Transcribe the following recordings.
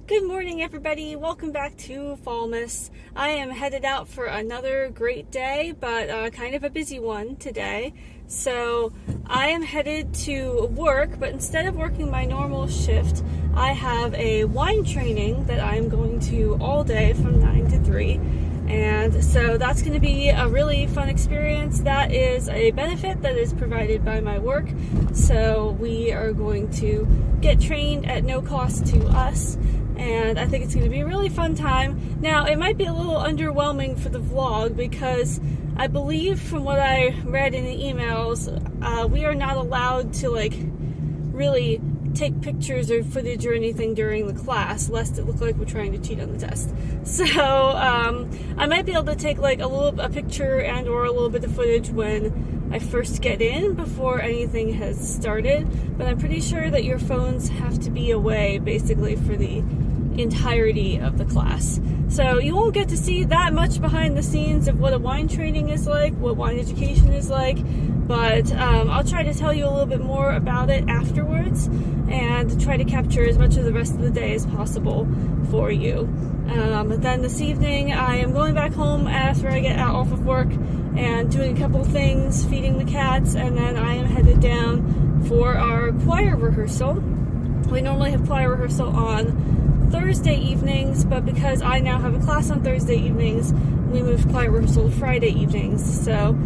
Good morning, everybody. Welcome back to FALLMAS. I am headed out for another great day, but kind of a busy one today. So I am headed to work, but instead of working my normal shift, I have a wine training that I'm going to all day from 9 to 3. And so that's going to be a really fun experience. That is a benefit that is provided by my work. So we are going to get trained at no cost to us. And I think it's going to be a really fun time. Now, it might be a little underwhelming for the vlog because I believe from what I read in the emails, we are not allowed to really take pictures or footage or anything during the class, lest it look like we're trying to cheat on the test. So I might be able to take a picture and or a little bit of footage when I first get in before anything has started, but I'm pretty sure that your phones have to be away basically for the entirety of the class. So you won't get to see that much behind the scenes of what a wine training is like, what wine education is like, but I'll try to tell you a little bit more about it afterwards and try to capture as much of the rest of the day as possible for you. Then this evening I am going back home after I get out off of work and doing a couple things, feeding the cats, and then I am headed down for our choir rehearsal. We normally have choir rehearsal on Thursday evenings, but because I now have a class on Thursday evenings, we moved choir rehearsal to Friday evenings. So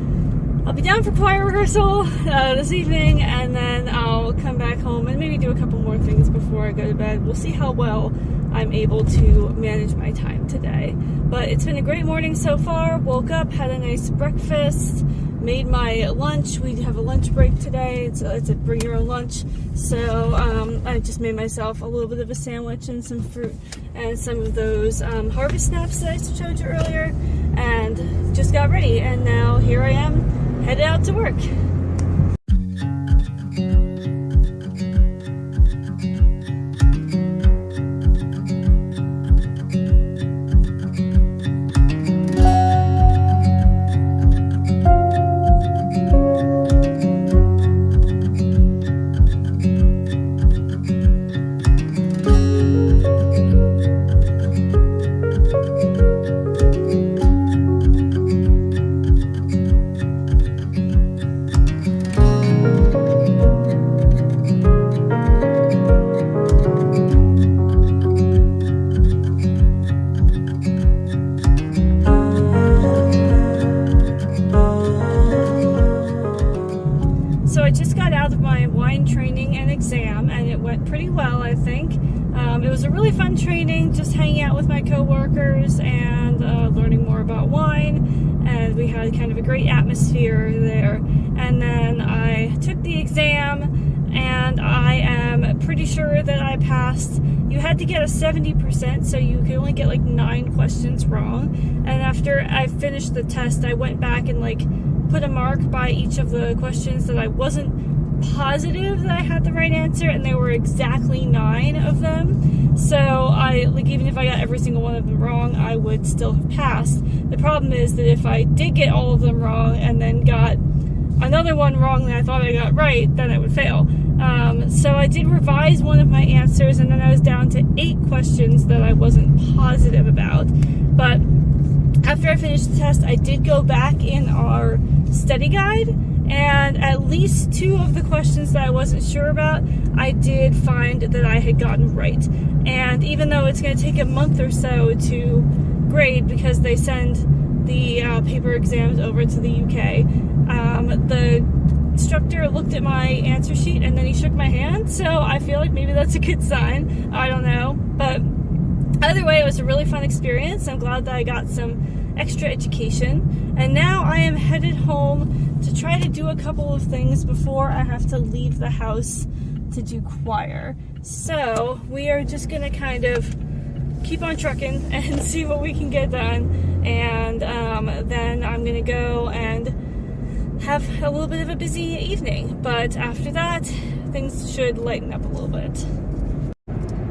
I'll be down for choir rehearsal this evening, and then I'll come back home and maybe do a couple more things before I go to bed. We'll see how well I'm able to manage my time today. But it's been a great morning so far. Woke up, had a nice breakfast, made my lunch. We have a lunch break today. It's a bring your own lunch. So I just made myself a little bit of a sandwich and some fruit and some of those harvest snaps that I showed you earlier, and just got ready. And now here I am, headed out to work. So I just got out of my wine training and exam, and it went pretty well, I think. It was a really fun training, just hanging out with my coworkers and learning more about wine, and we had kind of a great atmosphere there. And then I took the exam, and I am pretty sure that I passed. You had to get a 70%, so you could only get 9 questions wrong. And after I finished the test, I went back and put a mark by each of the questions that I wasn't positive that I had the right answer, and there were exactly 9 of them. So I even if I got every single one of them wrong, I would still have passed. The problem is that if I did get all of them wrong and then got another one wrong that I thought I got right, then I would fail. So I did revise one of my answers, and then I was down to 8 questions that I wasn't positive about. But after I finished the test, I did go back in our study guide, and at least 2 of the questions that I wasn't sure about, I did find that I had gotten right. And even though it's going to take a month or so to grade because they send the paper exams over to the UK, the instructor looked at my answer sheet and then he shook my hand, so I feel like maybe that's a good sign. I don't know, but either way, it was a really fun experience. I'm glad that I got some extra education, and now I am headed home to try to do a couple of things before I have to leave the house to do choir. So we are just gonna kind of keep on trucking and see what we can get done, and then I'm gonna go and have a little bit of a busy evening, but after that things should lighten up a little bit.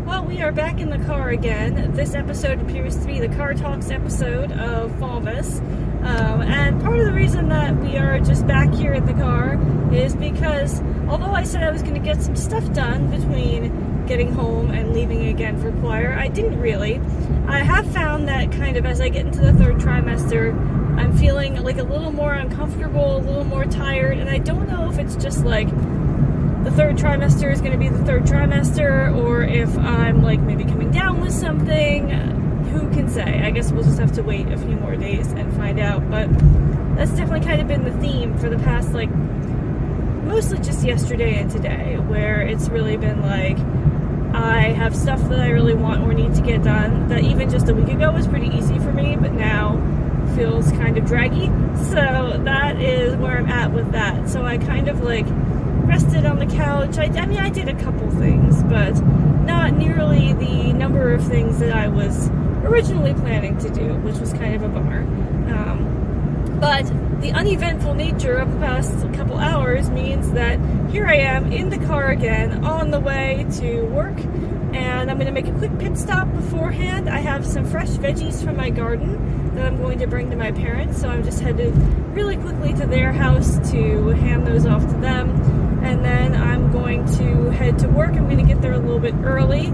Well, we are back in the car again. This episode appears to be the Car Talks episode of FALLMAS. And part of the reason that we are just back here in the car is because although I said I was going to get some stuff done between getting home and leaving again for choir, I didn't really. I have found that kind of as I get into the third trimester, I'm feeling like a little more uncomfortable, a little more tired, and I don't know if it's just like the third trimester is going to be the third trimester, or if I'm like maybe coming down with something. Who can say? I guess we'll just have to wait a few more days and find out. But that's definitely kind of been the theme for the past, like, mostly just yesterday and today, where it's really been like I have stuff that I really want or need to get done that even just a week ago was pretty easy for me, but now feels kind of draggy. So that is where I'm at with that. So I kind of like rested on the couch. I mean, I did a couple things, but not nearly the number of things that I was originally planning to do, which was kind of a bummer. But the uneventful nature of the past couple hours means that here I am in the car again on the way to work, and I'm going to make a quick pit stop beforehand. I have some fresh veggies from my garden that I'm going to bring to my parents, so I'm just headed really quickly to their house to hand those off to them, and then I'm going to head to work. I'm going to get there a little bit early.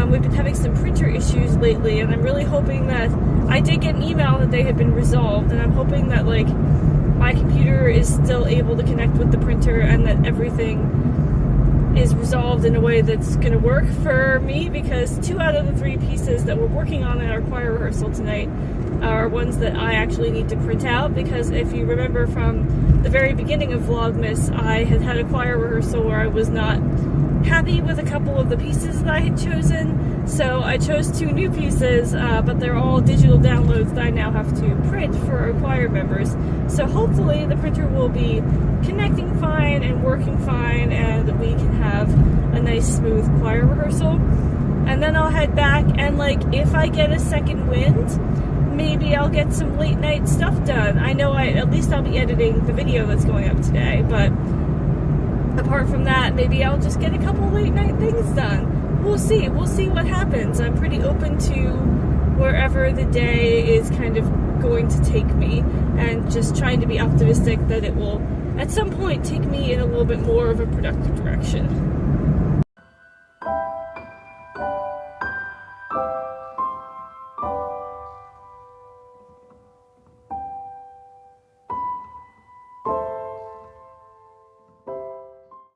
We've been having some printer issues lately, and I'm really hoping that I did get an email that they had been resolved, and I'm hoping that like my computer is still able to connect with the printer and that everything is resolved in a way that's going to work for me, because 2 out of the 3 pieces that we're working on in our choir rehearsal tonight are ones that I actually need to print out, because if you remember from the very beginning of Vlogmas, I had a choir rehearsal where I was not happy with a couple of the pieces that I had chosen, so I chose 2 new pieces, but they're all digital downloads that I now have to print for our choir members. So hopefully the printer will be connecting fine and working fine, and we can have a nice smooth choir rehearsal. And then I'll head back, and like if I get a second wind, maybe I'll get some late night stuff done. I know at least I'll be editing the video that's going up today, but apart from that, maybe I'll just get a couple late night things done. We'll see what happens. I'm pretty open to wherever the day is kind of going to take me, and just trying to be optimistic that it will at some point take me in a little bit more of a productive direction.